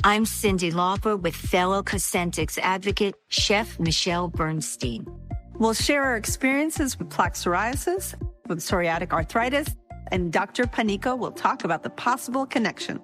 I'm Cindy Lauper with fellow Cosentyx advocate, Chef Michelle Bernstein. We'll share our experiences with plaque psoriasis, with psoriatic arthritis, and Dr. Panika will talk about the possible connection.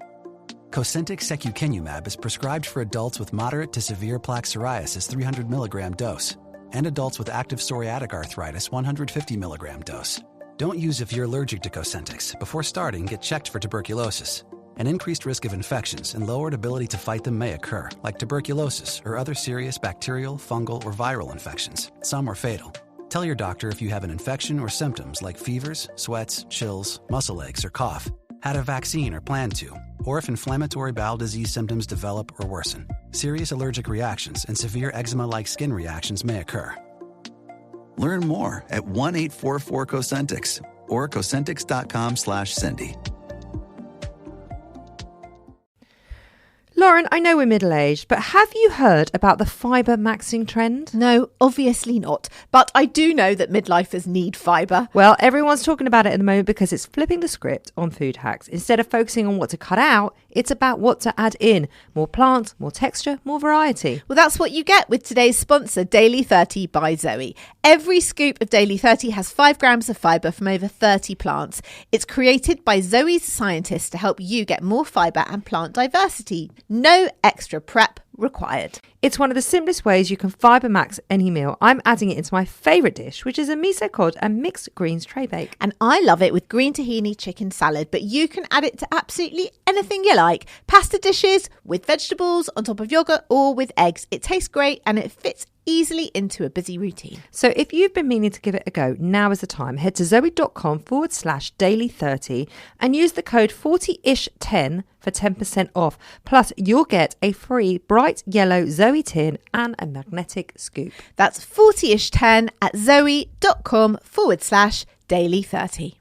Cosentyx secukinumab is prescribed for adults with moderate to severe plaque psoriasis 300 milligram dose and adults with active psoriatic arthritis 150 milligram dose. Don't use if you're allergic to Cosentyx. Before starting, get checked for tuberculosis. An increased risk of infections and lowered ability to fight them may occur, like tuberculosis or other serious bacterial, fungal, or viral infections. Some are fatal. Tell your doctor if you have an infection or symptoms like fevers, sweats, chills, muscle aches, or cough, had a vaccine or plan to, or if inflammatory bowel disease symptoms develop or worsen. Serious allergic reactions and severe eczema-like skin reactions may occur. Learn more at 1-844-COSENTYX or Cosentyx.com/Cindy. Lauren, I know we're middle-aged, but have you heard about the fibre maxing trend? No, obviously not. But I do know that midlifers need fibre. Well, everyone's talking about it at the moment because it's flipping the script on food hacks. Instead of focusing on what to cut out, it's about what to add in. More plants, more texture, more variety. Well, that's what you get with today's sponsor, Daily 30 by Zoe. Every scoop of Daily 30 has 5 grams of fibre from over 30 plants. It's created by Zoe's scientists to help you get more fibre and plant diversity. No extra prep required. It's one of the simplest ways you can fibre max any meal. I'm adding it into my favourite dish, which is a miso cod and mixed greens tray bake. And I love it with green tahini chicken salad, but you can add it to absolutely anything you like. Pasta dishes, with vegetables, on top of yogurt, or with eggs. It tastes great and it fits easily into a busy routine. So if you've been meaning to give it a go, now is the time. Head to zoe.com/daily30 and use the code 40ish10 for 10% off. Plus, you'll get a free bright yellow Zoe tin and a magnetic scoop. That's 40ish10 at zoe.com/daily30.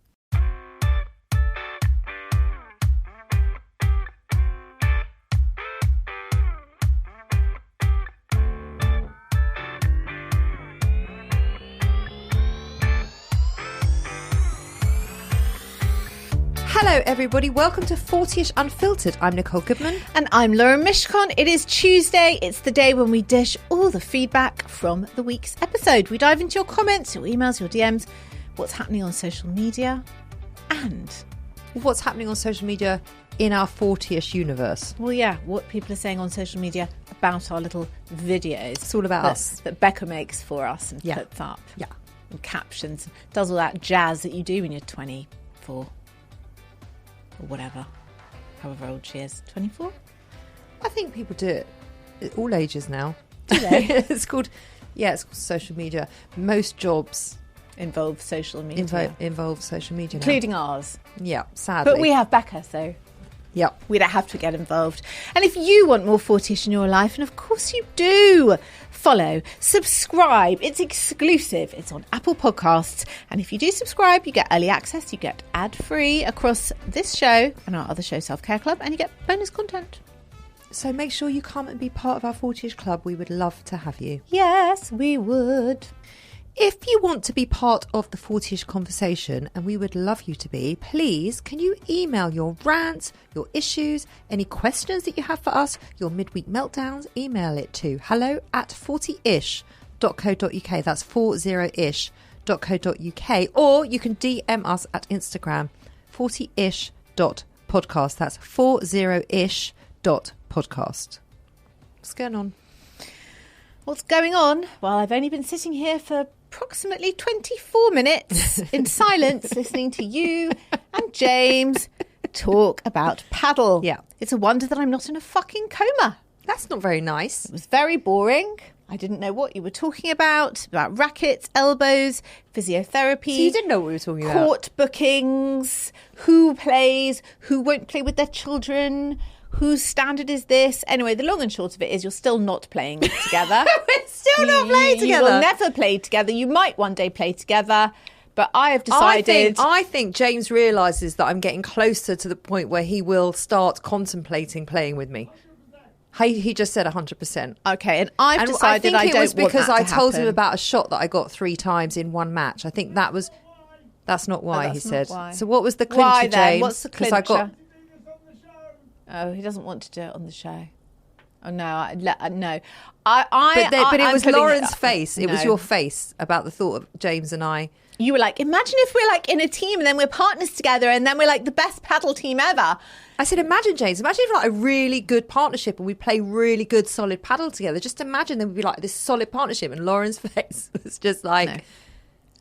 Hello everybody, welcome to 40ish Unfiltered. I'm Nicole Goodman. And I'm Lauren Mishcon. It is Tuesday. It's the day when we dish all the feedback from the week's episode. We dive into your comments, your emails, your DMs, what's happening on social media, and what's happening on social media in our 40ish universe. Well, yeah, what people are saying on social media about our little videos. It's all about us. That Becca makes for us and puts up. Yeah. And captions. Does all that jazz that you do when you're 24. Or whatever, however old she is. 24? I think people do it at all ages now. Do they? It's called social media. Most jobs involve social media. Involve social media now. Including ours. Yeah, sadly. But we have Becca, so yeah, we don't have to get involved. And if you want more 40ish in your life, and of course you do, follow, subscribe. It's exclusive. It's on Apple Podcasts. And if you do subscribe, you get early access. You get ad-free across this show and our other show, Self-Care Club, and you get bonus content. So make sure you come and be part of our 40ish club. We would love to have you. Yes, we would. If you want to be part of the 40ish conversation, and we would love you to be, please can you email your rants, your issues, any questions that you have for us, your midweek meltdowns, email it to hello@40ish.co.uk. That's 40ish.co.uk. Or you can DM us at Instagram, 40ish.podcast. That's 40ish.podcast. What's going on? What's going on? Well, I've only been sitting here for approximately 24 minutes in silence listening to you and James talk about paddle. Yeah. It's a wonder that I'm not in a fucking coma. That's not very nice. It was very boring. I didn't know what you were talking about rackets, elbows, physiotherapy. So you didn't know what we were talking about? Court bookings, who plays, who won't play with their children, whose standard is this? Anyway, the long and short of it is you're still not playing together. We're still not playing together. You will never play together. You might one day play together. But I have decided... I think James realises that I'm getting closer to the point where he will start contemplating playing with me. He just said 100%. Okay, and I've decided I don't want that to happen. I think it was because I told him about a shot that I got 3 times in one match. I think that's not why, he said. Why. So what was the clincher, why, then? James? What's the clincher? Oh, he doesn't want to do it on the show. Oh no, no. But it I'm was putting Lauren's up. face. It was No. your face about the thought of James and I. You were like, imagine if we're like in a team and then we're partners together and then we're like the best paddle team ever. I said, imagine, James, imagine if like a really good partnership and we play really good, solid paddle together. Just imagine there would be like this solid partnership. And Lauren's face was just like... No.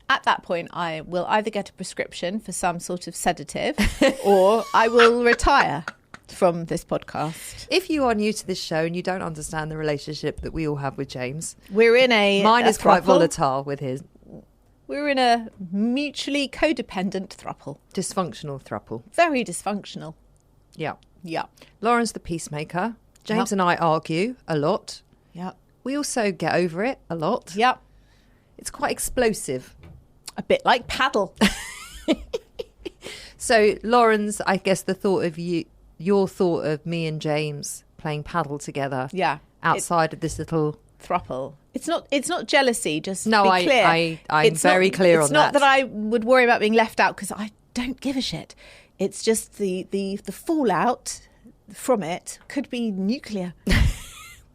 At that point, I will either get a prescription for some sort of sedative or I will retire from this podcast. If you are new to this show and you don't understand the relationship that we all have with James... We're in Mine is quite throuple. volatile with his... We're in a mutually codependent throuple. Dysfunctional throuple. Very dysfunctional. Yeah. Yeah. Lauren's the peacemaker. James Yep. and I argue a lot. Yep. We also get over it a lot. Yep. It's quite explosive. A bit like paddle. So Lauren's, I guess, the thought of your thought of me and James playing paddle together. Yeah. Outside of this little... Throuple. It's not jealousy, just No, be clear. I'm very clear on that. It's not that I would worry about being left out because I don't give a shit. It's just the fallout from it could be nuclear.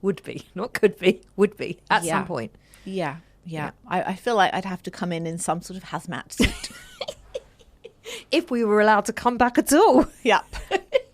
Would be. Not could be. Would be. At Yeah. some point. Yeah. I feel like I'd have to come in some sort of hazmat suit. If we were allowed to come back at all. Yep.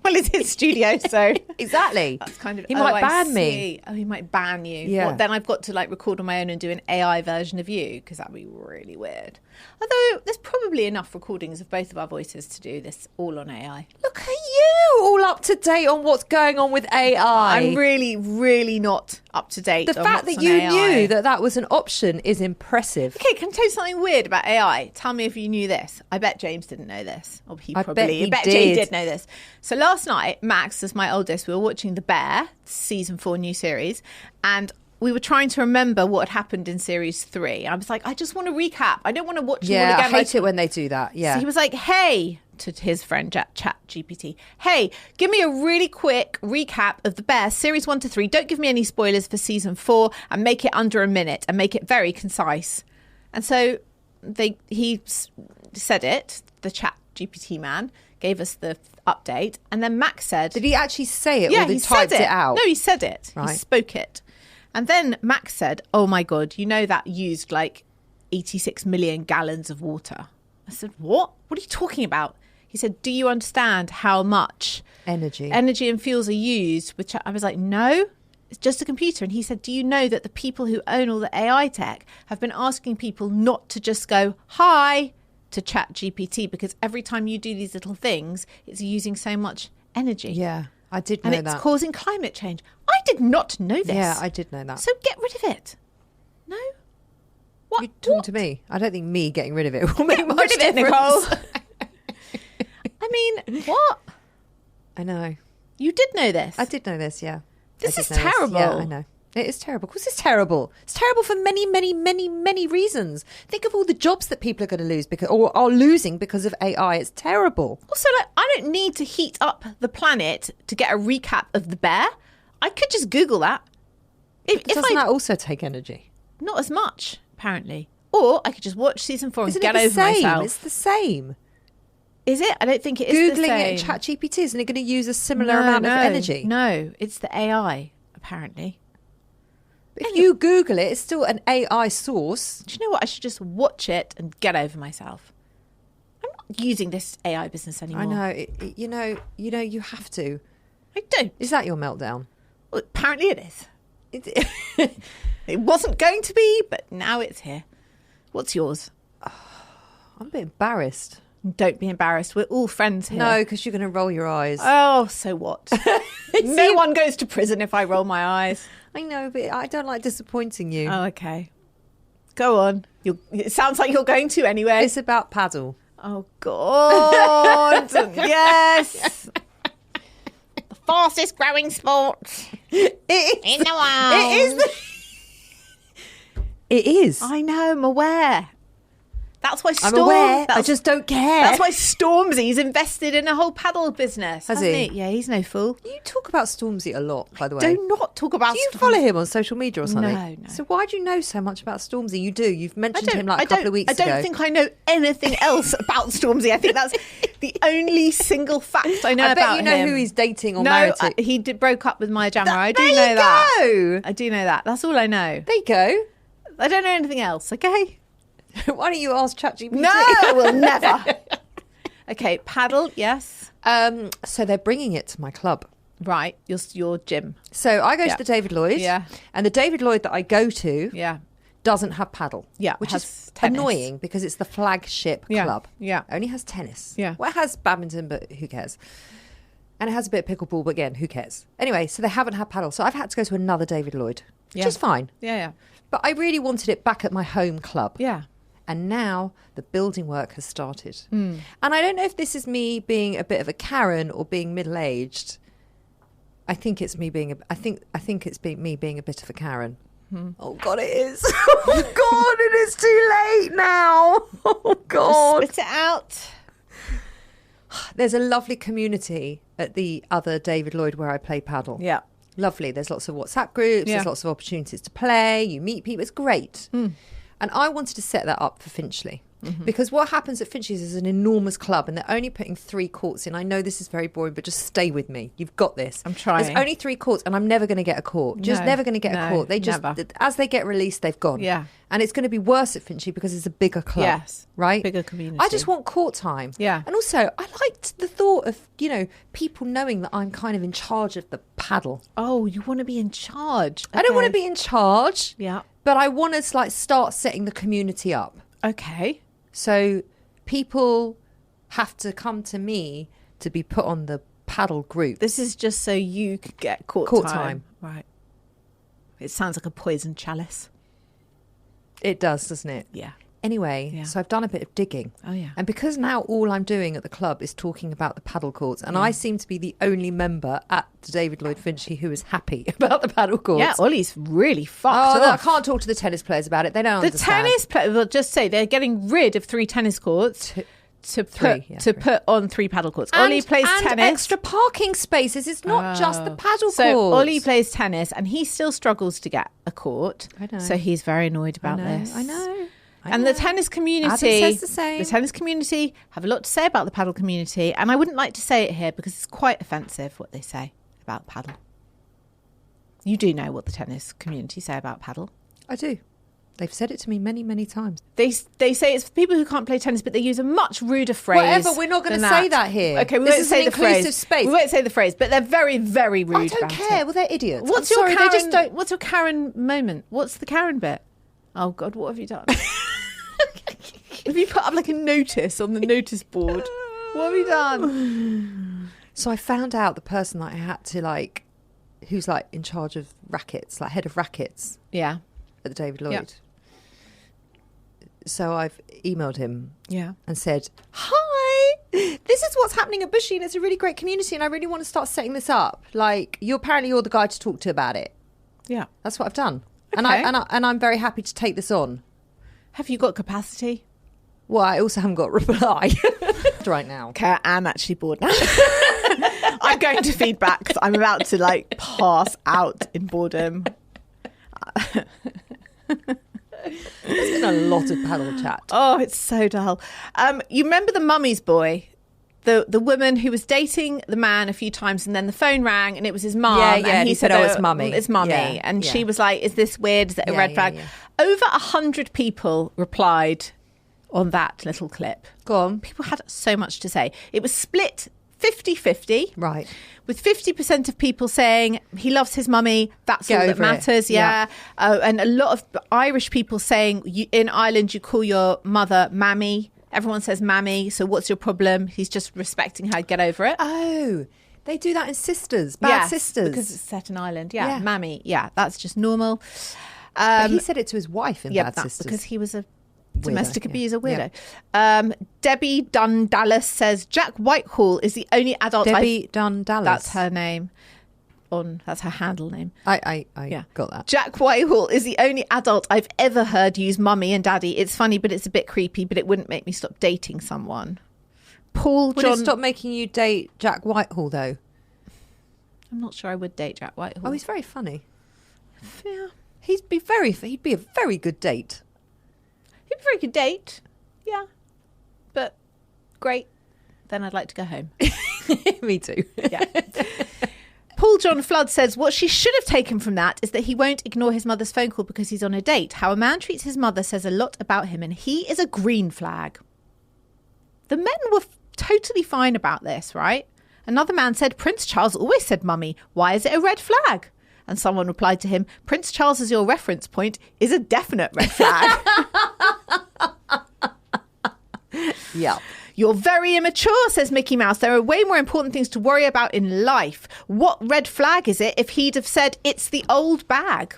Well, it's his studio, so Exactly. that's kind of. He might I ban me. see. Oh, he might ban you. Yeah. Well, then I've got to like record on my own and do an AI version of you because that'd be really weird. Although there's probably enough recordings of both of our voices to do this all on AI. Look at you, all up to date on what's going on with AI. I'm really, really not up to date. The on fact what's that on you AI. knew that was an option is impressive. Okay, can I tell you something weird about AI? Tell me if you knew this. I bet James didn't know this. Or I bet he Jay did. did know this. So last night, Max, as my oldest, we were watching The Bear, season 4 new series, and we were trying to remember what had happened in series 3. I was like, I just want to recap. I don't want to watch them all Yeah, again. I hate it when they do that. Yeah. So he was like, hey, to his friend Chat GPT, hey, give me a really quick recap of The Bear, series 1 to 3. Don't give me any spoilers for season 4 and make it under a minute and make it very concise. And so he said it, the Chat GPT man gave us the update. And then Max said... Did he actually say it yeah, or he he typed said it out? No, he said it. Right. He spoke it. And then Max said, oh my God, you know that used like 86 million gallons of water. I said, what? What are you talking about? He said, do you understand how much Energy and fuels are used? Which I was like, no, it's just a computer. And he said, do you know that the people who own all the AI tech have been asking people not to just go, hi, to Chat GPT, because every time you do these little things, it's using so much energy. Yeah, I did know And that. it's causing climate change. I did not know this. Yeah, I did know that. So get rid of it. No? What? You're talking What? to me. I don't think me getting rid of it will make much Rid of it, difference. Nicole. I mean, what? I know. You did know this. I did know this, yeah. This I is did know terrible. Yeah, I know. It is terrible. Of course it's terrible. It's terrible for many, many, many, many reasons. Think of all the jobs that people are going to lose or are losing because of AI. It's terrible. Also, like, I don't need to heat up the planet to get a recap of The Bear. I could just Google that. Doesn't that also take energy? Not as much, apparently. Or I could just watch season 4 and Isn't get it the over same? myself. It's the same. Is it? I don't think it is the Googling same. it in ChatGPT, isn't it going to use a similar amount of energy? No, it's the AI, apparently. If you Google it, it's still an AI source. Do you know what? I should just watch it and get over myself. I'm not using this AI business anymore. I know. You know, you have to. I don't. Is that your meltdown? Well, apparently it is. It wasn't going to be, but now it's here. What's yours? I'm a bit embarrassed. Don't be embarrassed. We're all friends here. No, because you're going to roll your eyes. Oh, so what? No one goes to prison if I roll my eyes. I know, but I don't like disappointing you. Oh, okay. Go on. It sounds like you're going to anyway. It's about paddle. Oh, God. Yes. The fastest growing sport in the world. It is. It is. I know, I'm aware. That's why I'm aware. I just don't care. That's why Stormzy's invested in a whole paddle business. Has hasn't he? Yeah, he's no fool. You talk about Stormzy a lot, by the way. Do not talk about Do you follow him on social media or something? No. So why do you know so much about Stormzy? You do. You've mentioned him like a couple of weeks ago. I don't think I know anything else about Stormzy. I think that's the only single fact I know about him. I bet you know who he's dating or married to. He broke up with Maya Jama. I do there know you that. go. I do know that. That's all I know. There you go. I don't know anything else, okay? Why don't you ask ChatGPT? No, I will never. Okay, paddle, yes. So they're bringing it to my club. Right, your gym. So I go to the David Lloyd. Yeah. And the David Lloyd that I go to Yeah. doesn't have paddle. Yeah, which has is tennis. annoying because it's the flagship club. Yeah. It only has tennis. Yeah. Well, it has badminton, but who cares? And it has a bit of pickleball, but again, who cares? Anyway, so they haven't had paddle. So I've had to go to another David Lloyd, which is fine. Yeah. But I really wanted it back at my home club. Yeah. And now the building work has started. And I don't know if this is me being a bit of a Karen or being middle-aged. I think it's me being me being a bit of a Karen. Oh God, it is. Oh God, it is too late now. Oh God. Just spit it out. There's a lovely community at the other David Lloyd where I play paddle. Yeah. Lovely. There's lots of WhatsApp groups. Yeah. There's lots of opportunities to play. You meet people. It's great. And I wanted to set that up for Finchley. Because what happens at Finchley's is an enormous club and they're only putting 3 courts in. I know this is very boring, but just stay with me. You've got this. I'm trying. There's only 3 courts and I'm never going to get a court. Just never going to get a court. They just, never. as they get released, they've gone. Yeah. And it's going to be worse at Finchley because it's a bigger club. Yes. Right? Bigger community. I just want court time. Yeah. And also, I liked the thought of, people knowing that I'm kind of in charge of the paddle. Oh, you want to be in charge. I don't want to Okay. be in charge. Yeah. But I want to start setting the community up. Okay. So people have to come to me to be put on the paddle group. This is just so you could get court time. Right. It sounds like a poison chalice. It does, doesn't it? Yeah. Anyway, so I've done a bit of digging. Oh, yeah. And because now all I'm doing at the club is talking about the paddle courts, and I seem to be the only member at the David Lloyd Finchley who is happy about the paddle courts. Yeah, Ollie's really fucked I off. can't talk to the tennis players about it. They don't The understand. tennis players, will just say they're getting rid of 3 tennis courts to put on 3 paddle courts. Ollie plays and tennis. extra parking spaces. It's not just the paddle courts. So Ollie plays tennis and he still struggles to get a court. I know. So he's very annoyed about this. I know. And the tennis community, Adam says the same. The tennis community have a lot to say about the paddle community, and I wouldn't like to say it here because it's quite offensive what they say about paddle. You do know what the tennis community say about paddle. I do. They've said it to me many, many times. They say it's for people who can't play tennis, but they use a much ruder phrase. Whatever, we're not going to say that here. Okay, we this won't is say an the phrase. inclusive space. We won't say the phrase, but they're very, very rude. I don't about care. it. Well, they're idiots. What's I'm your sorry, Karen? they just don't. What's your Karen moment? What's the Karen bit? Oh God, what have you done? Have you put up like a notice on the notice board? What have you done? So I found out the person that I had to who's in charge of rackets, head of rackets Yeah. at the David Lloyd. Yeah. So I've emailed him Yeah. and said, "Hi, this is what's happening at Bushy, and it's a really great community, and I really want to start setting this up. You're the guy to talk to about it." Yeah. That's what I've done, Okay. and I'm very happy to take this on. Have you got capacity? Well, I also haven't got a reply right now. Okay, I'm actually bored now. I'm going to feedback because I'm about to pass out in boredom. There's been a lot of paddle chat. Oh, it's so dull. You remember the mummy's boy? The woman who was dating the man a few times and then the phone rang and it was his mum. Yeah, and he said, "Oh, it's mummy." It's mummy. Yeah, and yeah. she was like, is this weird? Is it a Yeah, red yeah, flag? yeah. Over 100 people replied on that little clip. Go on. People had so much to say. It was split 50-50. Right. With 50% of people saying he loves his mummy, that's Get all that over it. matters, yeah. And a lot of Irish people saying in Ireland you call your mother mammy. Everyone says mammy, so what's your problem? He's just respecting her, get over it. Oh, they do that in Sisters, Bad Yes, Sisters. because it's set in Ireland, yeah. Yeah. Mammy, yeah, that's just normal. But he said it to his wife in Bad that's Sisters. because he was a domestic yeah. abuser weirdo. Debbie Dunn Dallas says Jack Whitehall is the only adult Debbie Dunn Dallas. That's her name. that's her handle name. I Yeah. got that. Jack Whitehall is the only adult I've ever heard use mummy and daddy. It's funny, but it's a bit creepy, but it wouldn't make me stop dating someone. Would it stop making you date Jack Whitehall, though? I'm not sure I would date Jack Whitehall. Oh, he's very funny. Yeah. He'd be a very good date. He'd be a very good date. Yeah. But great. Then I'd like to go home. Me too. Yeah. Paul John Flood says what she should have taken from that is that he won't ignore his mother's phone call because he's on a date. How a man treats his mother says a lot about him, and he is a green flag. The men were totally fine about this, right? Another man said, Prince Charles always said mummy. Why is it a red flag? And someone replied to him, Prince Charles as your reference point is a definite red flag. Yeah. You're very immature, says Mickey Mouse. There are way more important things to worry about in life. What red flag is it if he'd have said it's the old bag?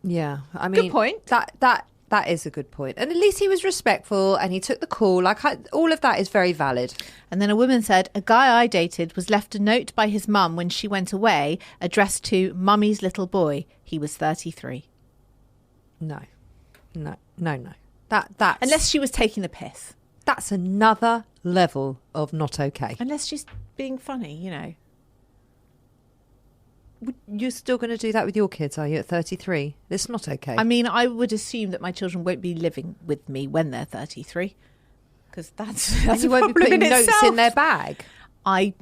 Yeah. I mean, Good point. That is a good point. And at least he was respectful and he took the call. All of that is very valid. And then a woman said, a guy I dated was left a note by his mum when she went away addressed to Mummy's little boy. He was 33. No. That's Unless she was taking the piss. That's another level of not okay. Unless she's being funny, you know. You're still going to do that with your kids, are you, at 33? It's not okay. I mean, I would assume that my children won't be living with me when they're 33. Because that's and you won't be putting notes in their bag? I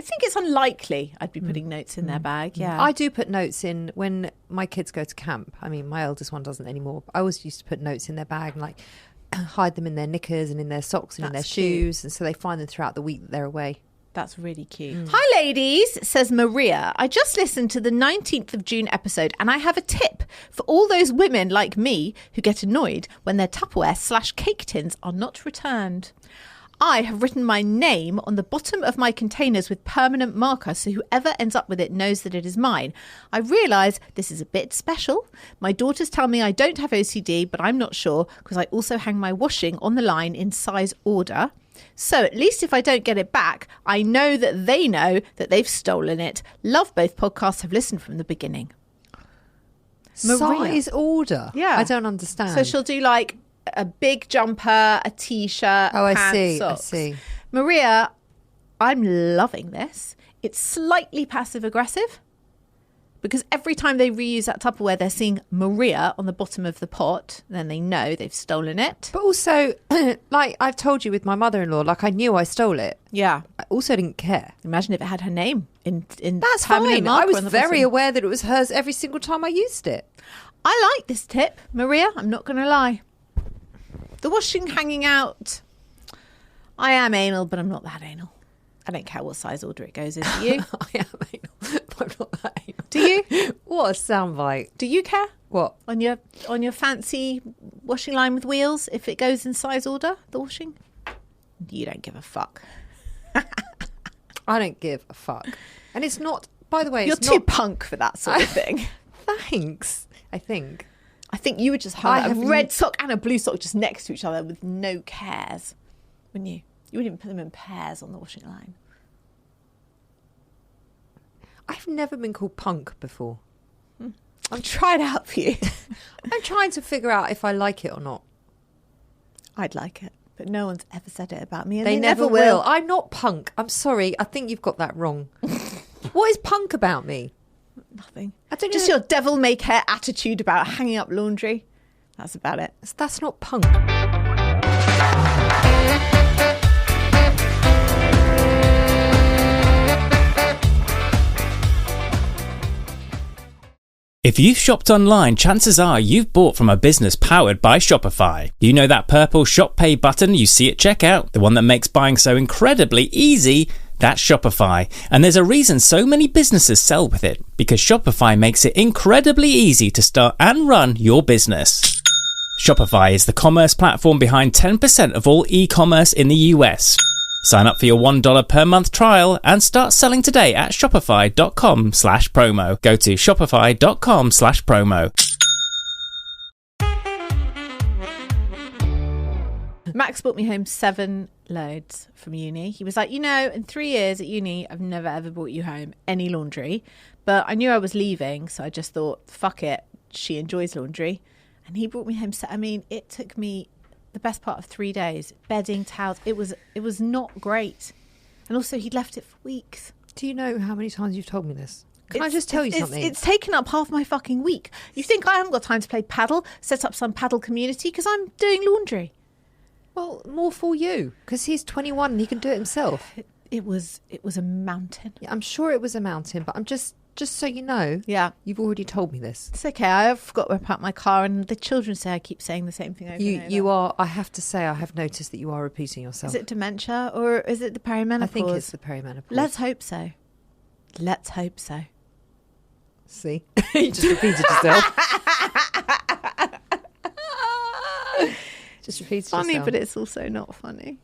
think it's unlikely I'd be putting notes in their bag, yeah. I do put notes in when my kids go to camp. I mean, my eldest one doesn't anymore. I always used to put notes in their bag and like hide them in their knickers and in their socks and in their shoes. And so they find them throughout the week that they're away. That's really cute. Hi, ladies, says Maria. I just listened to the 19th of June episode and I have a tip for all those women like me who get annoyed when their Tupperware/cake tins are not returned. I have written my name on the bottom of my containers with permanent marker so whoever ends up with it knows that it is mine. I realise this is a bit special. My daughters tell me I don't have OCD, but I'm not sure because I also hang my washing on the line in size order. So at least if I don't get it back, I know that they know that they've stolen it. Love both podcasts, have listened from the beginning. Maria. Size order? Yeah. I don't understand. So she'll do like a big jumper, a t-shirt, pants, socks. I see. Maria, I'm loving this. It's slightly passive aggressive because every time they reuse that Tupperware, they're seeing Maria on the bottom of the pot. Then they know they've stolen it. But also, like I've told you with my mother-in-law, like I knew I stole it. Yeah. I also didn't care. Imagine if it had her name in That's fine. I was very aware that it was hers every single time I used it. I like this tip, Maria. I'm not going to lie. The washing hanging out. I am anal, but I'm not that anal. I don't care what size order it goes in. Do you? I am anal. I'm not that anal. Do you? What a soundbite. Do you care? What? On your fancy washing line with wheels, if it goes in size order, the washing? You don't give a fuck. I don't give a fuck. And it's not, by the way, You're too punk for that sort of thing. Thanks, I think. I think you would just have a red sock and a blue sock just next to each other with no cares, wouldn't you? You wouldn't even put them in pairs on the washing line. I've never been called punk before. I'm trying it out for you. I'm trying to figure out if I like it or not. I'd like it, but no one's ever said it about me, and they never will. I'm not punk. I'm sorry. I think you've got that wrong. What is punk about me? Nothing. I don't just know. your devil may care attitude about hanging up laundry. That's about it. That's not punk. If you've shopped online, chances are you've bought from a business powered by Shopify. You know that purple Shop Pay button you see at checkout? The one that makes buying so incredibly easy? That's Shopify. And there's a reason so many businesses sell with it. Because Shopify makes it incredibly easy to start and run your business. Shopify is the commerce platform behind 10% of all e-commerce in the US. Sign up for your $1 per month trial and start selling today at shopify.com/promo. Go to shopify.com/promo. Max brought me home 7 loads from uni. He was like, in 3 years at uni, I've never ever brought you home any laundry. But I knew I was leaving, so I just thought, fuck it, she enjoys laundry. And he brought me home. So, I mean, it took me the best part of 3 days, bedding, towels. It was not great. And also, he'd left it for weeks. Do you know how many times you've told me this? Can I just tell you something? It's taken up half my fucking week. You think I haven't got time to play paddle, set up some paddle community because I'm doing laundry? Well, more for you, because he's 21 and he can do it himself. It was a mountain. Yeah, I'm sure it was a mountain, but I'm just so you know. Yeah, you've already told me this. It's okay. I forgot to park my car, and the children say I keep saying the same thing over and over. You are. I have to say, I have noticed that you are repeating yourself. Is it dementia or is it the perimenopause? I think it's the perimenopause. Let's hope so. Let's hope so. See, you just repeated yourself. Just repeated funny, yourself. But it's also not funny.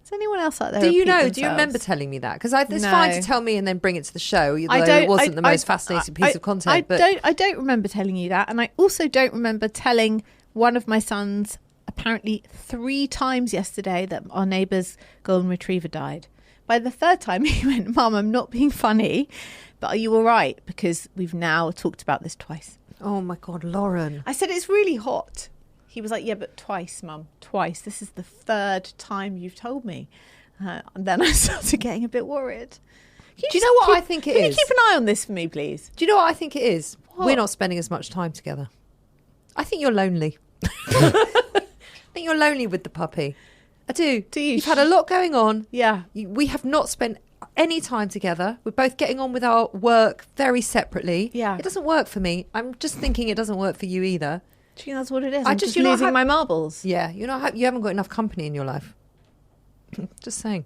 Is anyone else out there? Do you know? Themselves? Do you remember telling me that? Because it's No. fine to tell me and then bring it to the show. Although it wasn't the most fascinating piece of content. I don't remember telling you that, and I also don't remember telling one of my sons apparently 3 times yesterday that our neighbour's golden retriever died. By the 3rd time, he went, "Mum, I'm not being funny, but are you all right? Because we've now talked about this twice." Oh my God, Lauren! I said it's really hot. He was like, "Yeah, but twice, Mum, twice. This is the 3rd time you've told me." And then I started getting a bit worried. Do you know what I think it is? Can you keep an eye on this for me, please? Do you know what I think it is? What? We're not spending as much time together. I think you're lonely. I think you're lonely with the puppy. I do. Do you? You've had a lot going on. Yeah. We have not spent any time together. We're both getting on with our work very separately. Yeah. It doesn't work for me. I'm just thinking it doesn't work for you either. Do you think that's what it is? I I'm just- just you know, losing my marbles. Yeah, you haven't got enough company in your life. Just saying.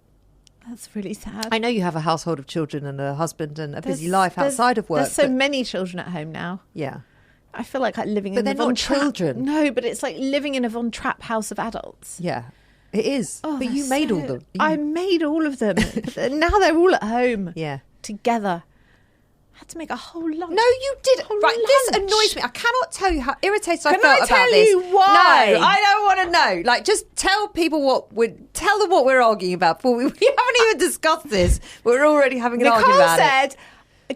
That's really sad. I know you have a household of children and a husband and a busy life outside of work. There's so but- many children at home now. Yeah. I feel like I'm living But in they're a Von not Trapp. children. No, but it's like living in a Von Trapp house of adults. Yeah. It is. Oh, but you they're made so- all them. I made all of them. But now they're all at home. Yeah. Together. I had to make a whole lunch. No, you did. Whole Right, this lunch. annoys me. I cannot tell you how irritated I Can felt I about tell this. you why? No, I don't want to know. Like, just tell people tell them what we're arguing about. Before we haven't even discussed this. We're already having an argument Nicole about it. said,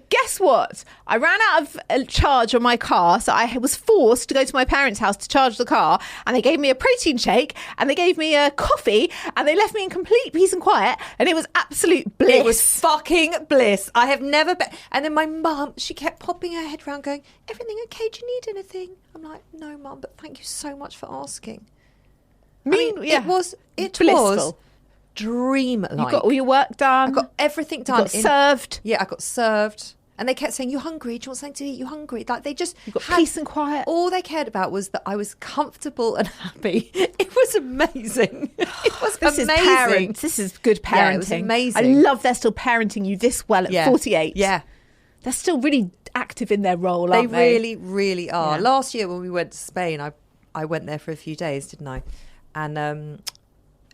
guess what? I ran out of charge on my car, so I was forced to go to my parents' house to charge the car, and they gave me a protein shake, and they gave me a coffee, and they left me in complete peace and quiet, and it was absolute bliss. It was fucking bliss. I have never been. And then my mum, she kept popping her head round going, "Everything okay? Do you need anything?" I'm like, "No, Mum, but thank you so much for asking." yeah. It was Blissful. dream-like. You got all your work done. I got everything You done. got served. Yeah, I got served. And they kept saying, "You hungry? Do you want something to eat? You hungry?" Like they just You got peace and quiet. All they cared about was that I was comfortable and happy. It was amazing. It was This amazing. is parents. This is good parenting. Yeah, it was amazing. I love they're still parenting you this well at 48. Yeah. They're still really active in their role, They aren't they? really, really are. Yeah. Last year when we went to Spain, I went there for a few days, didn't I? And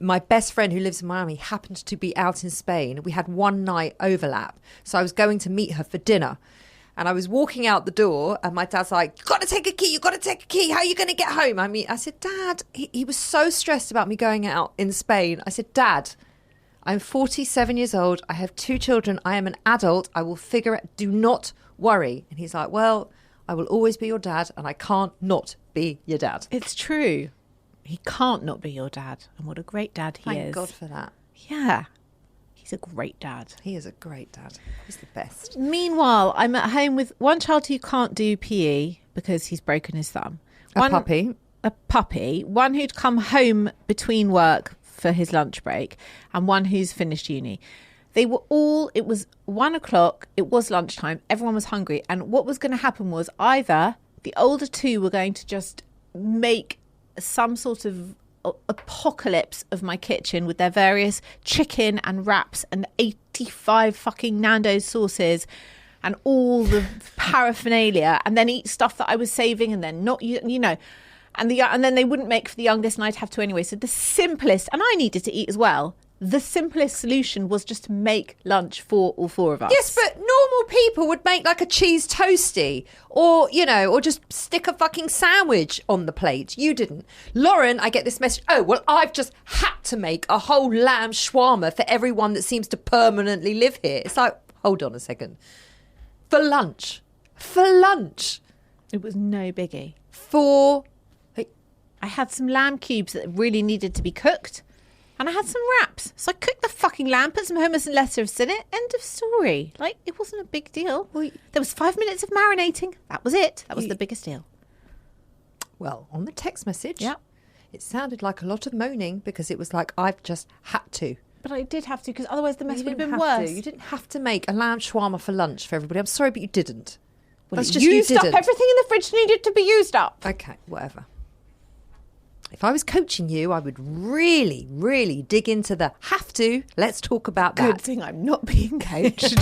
my best friend who lives in Miami happened to be out in Spain. We had one night overlap. So I was going to meet her for dinner. And I was walking out the door and my dad's like, "You got to take a key. You got to take a key. How are you going to get home?" I said, "Dad," he was so stressed about me going out in Spain. I said, "Dad, I'm 47 years old. I have 2 children. I am an adult. I will figure it. Do not worry." And he's like, "Well, I will always be your dad and I can't not be your dad." It's true. He can't not be your dad. And what a great dad he Thank is. God for that. Yeah. He's a great dad. He is a great dad. He's the best. Meanwhile, I'm at home with one child who can't do PE because he's broken his thumb. A puppy. A puppy. One who'd come home between work for his lunch break and one who's finished uni. They were all, it was 1 o'clock, it was lunchtime, everyone was hungry. And what was going to happen was either the older 2 were going to just make some sort of apocalypse of my kitchen with their various chicken and wraps and 85 fucking Nando's sauces and all the paraphernalia, and then eat stuff that I was saving and then not, and then they wouldn't make for the youngest and I'd have to anyway. So the simplest, and I needed to eat as well, the simplest solution was just to make lunch for all four of us. Yes, but normal people would make like a cheese toasty or, you know, or just stick a fucking sandwich on the plate. You didn't. Lauren, I get this message. Oh, well, I've just had to make a whole lamb shawarma for everyone that seems to permanently live here. It's like, hold on a second. For lunch. It was no biggie. I had some lamb cubes that really needed to be cooked. And I had some wraps. So I cooked the fucking lamb, put some hummus and lettuce in it. End of story. Like, it wasn't a big deal. There was 5 minutes of marinating. That was it. That was the biggest deal. Well, on the text message, yeah, it sounded like a lot of moaning because it was like, I've just had to. But I did have to because otherwise the mess would have been worse. worse. You didn't have to make a lamb shawarma for lunch for everybody. I'm sorry, but you didn't. Well, that's just used up. Everything in the fridge needed to be used up. Okay, whatever. If I was coaching you, I would really, really dig into the have to. Let's talk about that. Good thing I'm not being coached.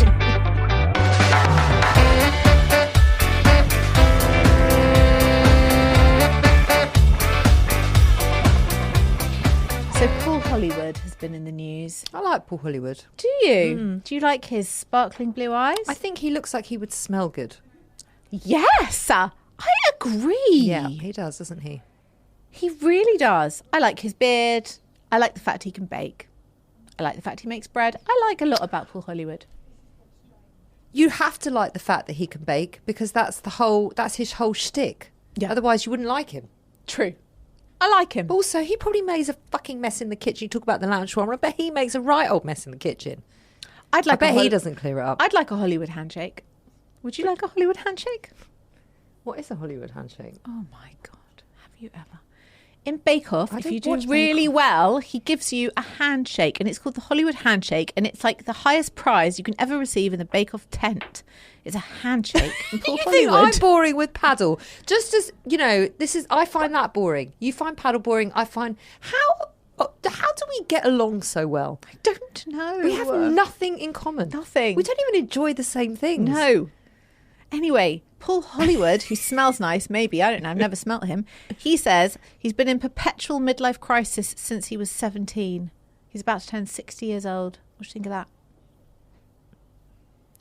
So Paul Hollywood has been in the news. I like Paul Hollywood. Do you? Do you like his sparkling blue eyes? I think he looks like he would smell good. Yes, I agree. Yeah, he does, doesn't he? He really does. I like his beard. I like the fact he can bake. I like the fact he makes bread. I like a lot about Paul Hollywood. You have to like the fact that he can bake because that's his whole shtick. Yeah. Otherwise you wouldn't like him. True. I like him. Also, he probably makes a fucking mess in the kitchen. You talk about the lamb shawarma. I bet he makes a right old mess in the kitchen. I bet he doesn't clear it up. I'd like a Hollywood handshake. Would you like a Hollywood handshake? What is a Hollywood handshake? Oh my God. Have you ever? In Bake Off, if you do really well, he gives you a handshake, and it's called the Hollywood Handshake, and it's like the highest prize you can ever receive in the Bake Off tent. It's a handshake. You think I'm boring with paddle? Just as, you know, I find that boring. You find paddle boring. I find, how do we get along so well? I don't know. We have nothing in common. Nothing. We don't even enjoy the same things. No. Anyway, Paul Hollywood, who smells nice, maybe, I don't know, I've never smelt him. He says he's been in perpetual midlife crisis since he was 17. He's about to turn 60 years old. What do you think of that?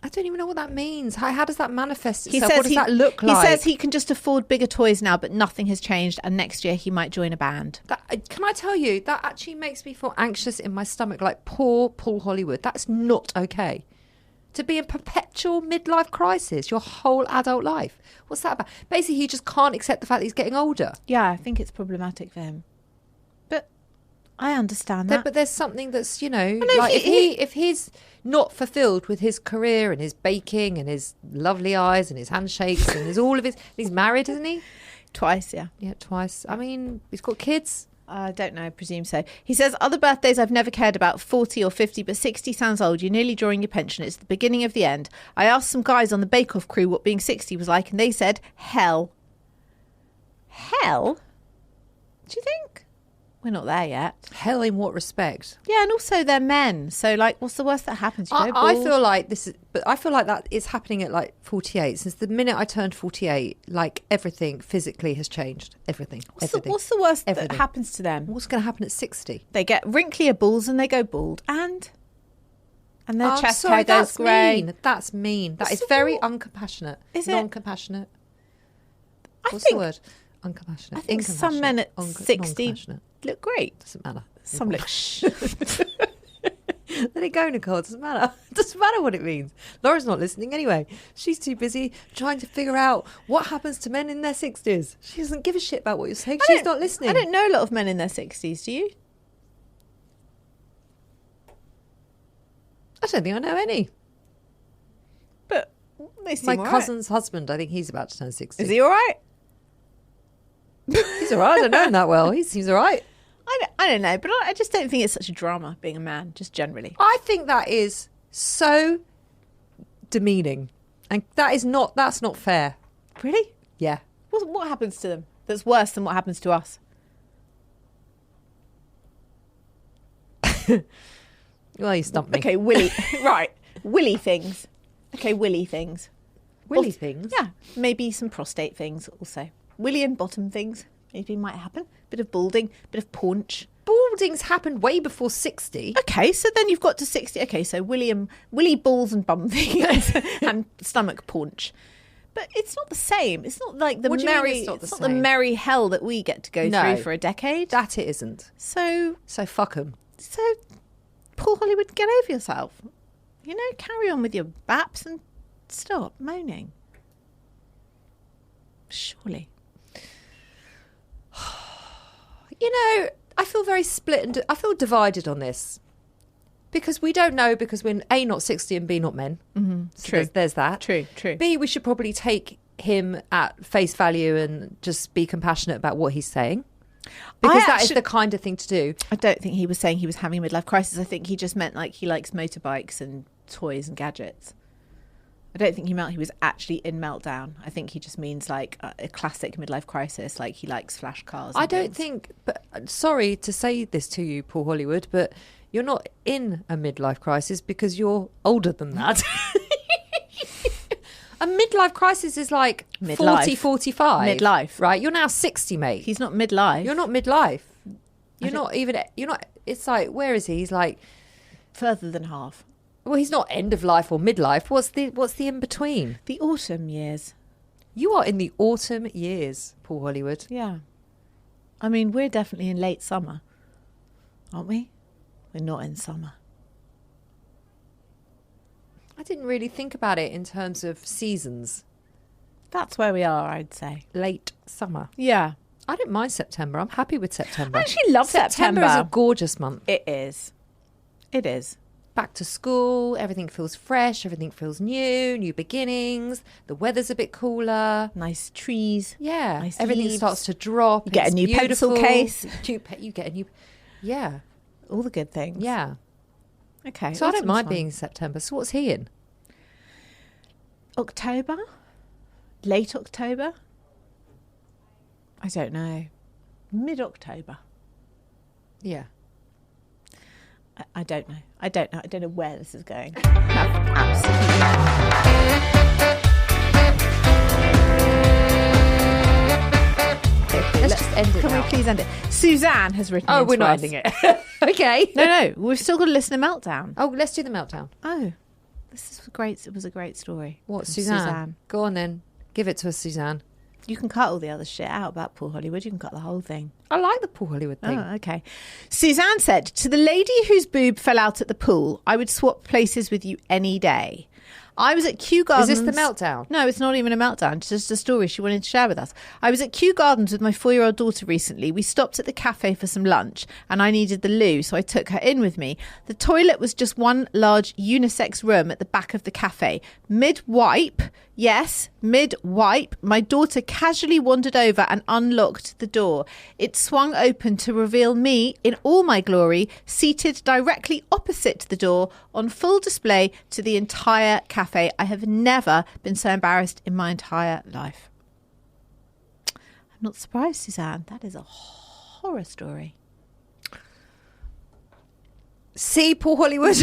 I don't even know what that means. How does that manifest itself? What does that look like? He says he can just afford bigger toys now, but nothing has changed. And next year he might join a band. Can I tell you, that actually makes me feel anxious in my stomach. Like, poor Paul Hollywood. That's not okay. To be in perpetual midlife crisis your whole adult life. What's that about? Basically, he just can't accept the fact that he's getting older. Yeah, I think it's problematic for him. But I understand that. But there's something that's, you know, like if he's not fulfilled with his career and his baking and his lovely eyes and his handshakes and his all of his... He's married, isn't he? Twice, yeah. Yeah, twice. I mean, he's got kids. I don't know, I presume so. He says, other birthdays I've never cared about, 40 or 50, but 60 sounds old. You're nearly drawing your pension. It's the beginning of the end. I asked some guys on the Bake Off crew what being 60 was like, and they said, hell. Hell? Do you think? We're not there yet. Hell in what respect? Yeah, and also they're men. So, like, what's the worst that happens? I feel like that is happening at like 48. Since the minute I turned 48, like everything physically has changed. Everything. What's the worst that happens to them? What's going to happen at 60? They get wrinklier balls and they go bald, and their chest hair goes grey. That's mean. That is very uncompassionate. Is it? Non-compassionate. What's the word? Uncompassionate. I think some men at 60 look great. Doesn't matter. Some look Let it go, Nicole. It doesn't matter. It doesn't matter what it means. Laura's not listening anyway. She's too busy trying to figure out what happens to men in their 60s. She doesn't give a shit about what you're saying. She's not listening. I don't know a lot of men in their 60s. Do you? I don't think I know any. But they seem my all cousin's husband, I think he's about to turn 60. Is he all right? He's all right. I don't know him that well. He seems all right. I don't know, but I just don't think it's such a drama being a man, just generally. I think that is so demeaning, and that's not fair. Really? Yeah. What happens to them that's worse than what happens to us? Well, you stumped me. Okay, willy. Right. Willy things. Okay, willy things. Willy things? Yeah. Maybe some prostate things also. Willy and bottom things maybe might happen. Bit of balding, bit of paunch. geldings happened way before 60. Okay, so then you've got to 60. Okay, so Willy balls and bum things and stomach paunch. But it's not the same. It's not like the merry hell that we get to go through for a decade. That it isn't. So fuck them. So, Paul Hollywood, get over yourself. You know, carry on with your baps and stop moaning. Surely. You know, I feel very split and I feel divided on this. Because we don't know, because we're A, not 60 and B, not men. Mm-hmm. So True. There's that. True. B, we should probably take him at face value and just be compassionate about what he's saying. Because that is the kind of thing to do. I don't think he was saying he was having a midlife crisis. I think he just meant like he likes motorbikes and toys and gadgets. I don't think he meant he was actually in meltdown. I think he just means like a classic midlife crisis, like he likes flash cars. I don't think, but sorry to say this to you, Paul Hollywood, but you're not in a midlife crisis because you're older than that. A midlife crisis is like 40, 45. Midlife. Right? You're now 60, mate. He's not midlife. You're not midlife. You're not, it's like, where is he? He's like... Further than half. Well, he's not end of life or midlife. What's the in between? The autumn years. You are in the autumn years, Paul Hollywood. Yeah. I mean, we're definitely in late summer, aren't we? We're not in summer. I didn't really think about it in terms of seasons. That's where we are, I'd say. Late summer. Yeah. I don't mind September. I'm happy with September. I actually love September. September is a gorgeous month. It is. It is. Back to school, everything feels fresh, everything feels new beginnings, the weather's a bit cooler. Nice trees. Yeah. Nice everything leaves. starts to drop. You get a new pencil case. You get a new... Yeah. All the good things. Yeah. Okay. So I don't mind being in September. So what's he in? October? Late October? I don't know. Mid-October? Yeah. I don't know. I don't know where this is going. Absolutely. Let's just end it. Can now. we please end it? Suzanne has written. Oh, we're not us. ending it. Okay. No. We've still got to listen to Meltdown. Oh, let's do the meltdown. Oh, this is great. It was a great story. What, Suzanne? Go on then. Give it to us, Suzanne. You can cut all the other shit out about Paul Hollywood. You can cut the whole thing. I like the Paul Hollywood thing. Oh, okay. Suzanne said, to the lady whose boob fell out at the pool, I would swap places with you any day. I was at Kew Gardens. Is this the meltdown? No, it's not even a meltdown. It's just a story she wanted to share with us. I was at Kew Gardens with my 4-year-old daughter recently. We stopped at the cafe for some lunch and I needed the loo, so I took her in with me. The toilet was just one large unisex room at the back of the cafe. Mid-wipe, yes, mid-wipe, my daughter casually wandered over and unlocked the door. It swung open to reveal me in all my glory, seated directly opposite the door on full display to the entire cafe. I have never been so embarrassed in my entire life. I'm not surprised, Suzanne. That is a horror story. See, Paul Hollywood.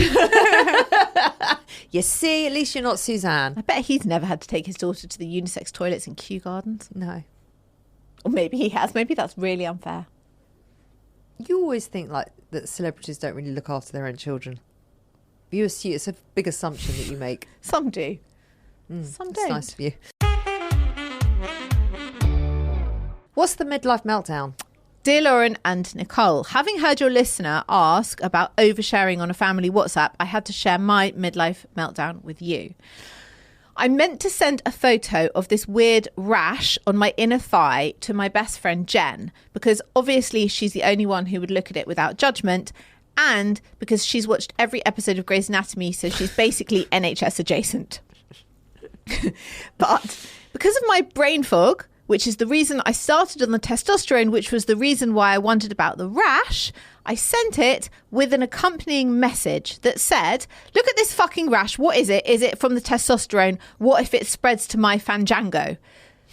You see, at least you're not Suzanne. I bet he's never had to take his daughter to the unisex toilets in Kew Gardens. No. Or maybe he has. Maybe that's really unfair. You always think like that celebrities don't really look after their own children. You assume it's a big assumption that you make. Some do. Some That's don't. nice of you. What's the midlife meltdown? Dear Lauren and Nicole, having heard your listener ask about oversharing on a family WhatsApp, I had to share my midlife meltdown with you. I meant to send a photo of this weird rash on my inner thigh to my best friend Jen, because obviously she's the only one who would look at it without judgment, and because she's watched every episode of Grey's Anatomy, so she's basically NHS adjacent. But because of my brain fog, which is the reason I started on the testosterone, which was the reason why I wondered about the rash, I sent it with an accompanying message that said, look at this fucking rash. What is it? Is it from the testosterone? What if it spreads to my Fanjango?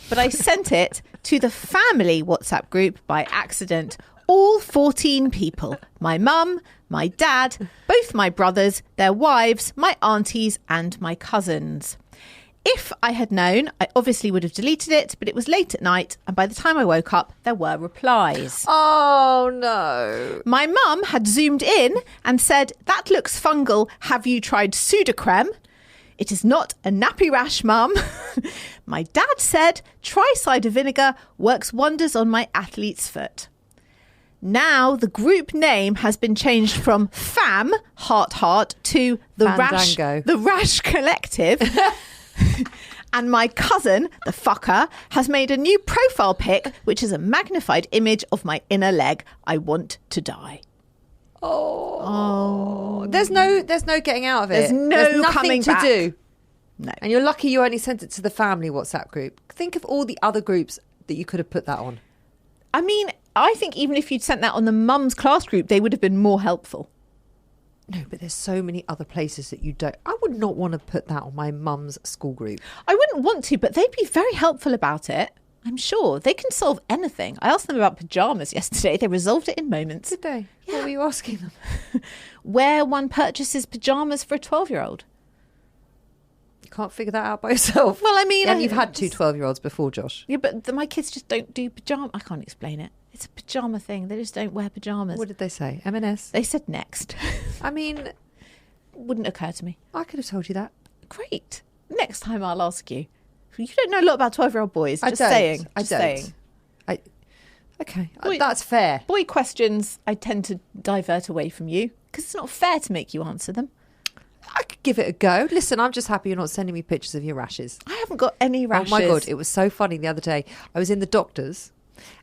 But I sent it to the family WhatsApp group by accident. All 14 people. My mum, my dad, both my brothers, their wives, my aunties and my cousins. If I had known, I obviously would have deleted it, but it was late at night, and by the time I woke up, there were replies. Oh, no. My mum had zoomed in and said, "That looks fungal. Have you tried Sudocrem?" "It is not a nappy rash, mum." My dad said, "Try cider vinegar. Works wonders on my athlete's foot." Now the group name has been changed from FAM, heart, to the Rash Collective. And my cousin, the fucker, has made a new profile pic, which is a magnified image of my inner leg. I want to die. Oh. There's no getting out of it. There's nothing coming to back. do. No. And you're lucky you only sent it to the family WhatsApp group. Think of all the other groups that you could have put that on. I mean, I think even if you'd sent that on the mum's class group, they would have been more helpful. No, but there's so many other places that you don't. I would not want to put that on my mum's school group. I wouldn't want to, but they'd be very helpful about it. I'm sure. They can solve anything. I asked them about pyjamas yesterday. They resolved it in moments. Did they? Yeah. What were you asking them? Where one purchases pyjamas for a 12-year-old. You can't figure that out by yourself. Well, I mean... And you've had two 12-year-olds before, Josh. Yeah, but my kids just don't do pyjamas. I can't explain it. It's a pyjama thing. They just don't wear pyjamas. What did they say? M&S? They said next. I mean... Wouldn't occur to me. I could have told you that. Great. Next time I'll ask you. You don't know a lot about 12-year-old boys. I Just don't. saying. I Just don't. saying. Okay, Boy- that's fair. Boy questions, I tend to divert away from you because it's not fair to make you answer them. I could give it a go. Listen, I'm just happy you're not sending me pictures of your rashes. I haven't got any rashes. Oh my God, it was so funny the other day. I was in the doctor's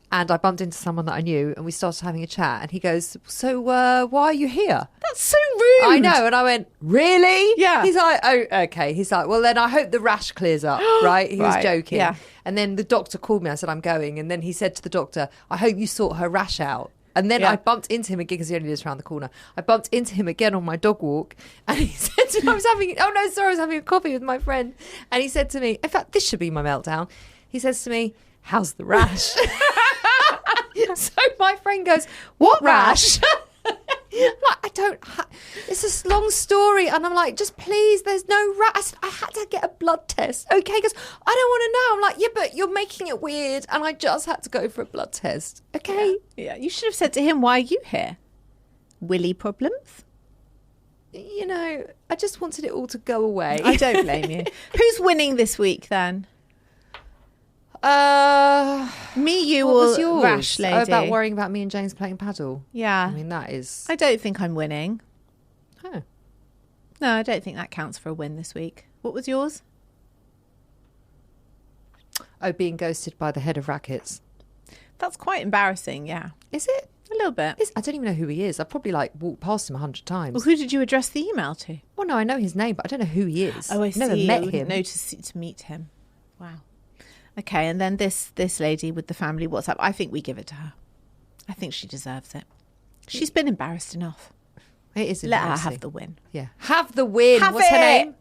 and I bumped into someone that I knew and we started having a chat and he goes, "So why are you here?" That's so rude. I know. And I went, "Really?" Yeah. He's like, "Oh, okay." He's like, "Well, then I hope the rash clears up," right? He was Right, joking. yeah. And then the doctor called me. I said, "I'm going." And then he said to the doctor, "I hope you sort her rash out." And then Yeah. I bumped into him again because he only lives around the corner. I bumped into him again on my dog walk and he said to me, I was having a coffee with my friend. And he said to me, in fact, this should be my meltdown. He says to me, "How's the rash?" So my friend goes, "What rash?" Like, it's a long story. And I'm like, "Just please, there's no rash." I had to get a blood test. Okay, because I don't want to know. I'm like, "Yeah, but you're making it weird." And I just had to go for a blood test. Okay. Yeah, you should have said to him, "Why are you here? Willy problems?" You know, I just wanted it all to go away. I don't blame you. Who's winning this week then? Me, you, what or was yours? Rash lady? Oh, about worrying about me and James playing paddle. Yeah. I mean, that is... I don't think I'm winning. Oh. No, I don't think that counts for a win this week. What was yours? Oh, being ghosted by the head of rackets. That's quite embarrassing, yeah. Is it? A little bit. I don't even know who he is. I've probably walked past him 100 times. Well, who did you address the email to? Well, no, I know his name, but I don't know who he is. Oh, I see. Never met I him. know to meet him. Wow. Okay, and then this lady with the family WhatsApp, I think we give it to her. I think she deserves it. She's been embarrassed enough. It is Let her embarrassing. have the win. Yeah. Have the win. Have What's it. her name?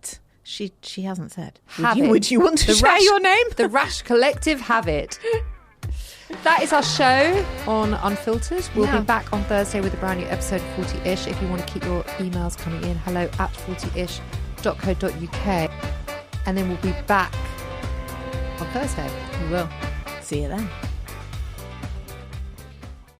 She hasn't said. Have Would you want to share your name? The Rash Collective have it. That is our show on Unfiltered. We'll be back on Thursday with a brand new episode 40ish. If you want to keep your emails coming in, hello@40ish.co.uk. And then we'll be back on Thursday. We will. See you then.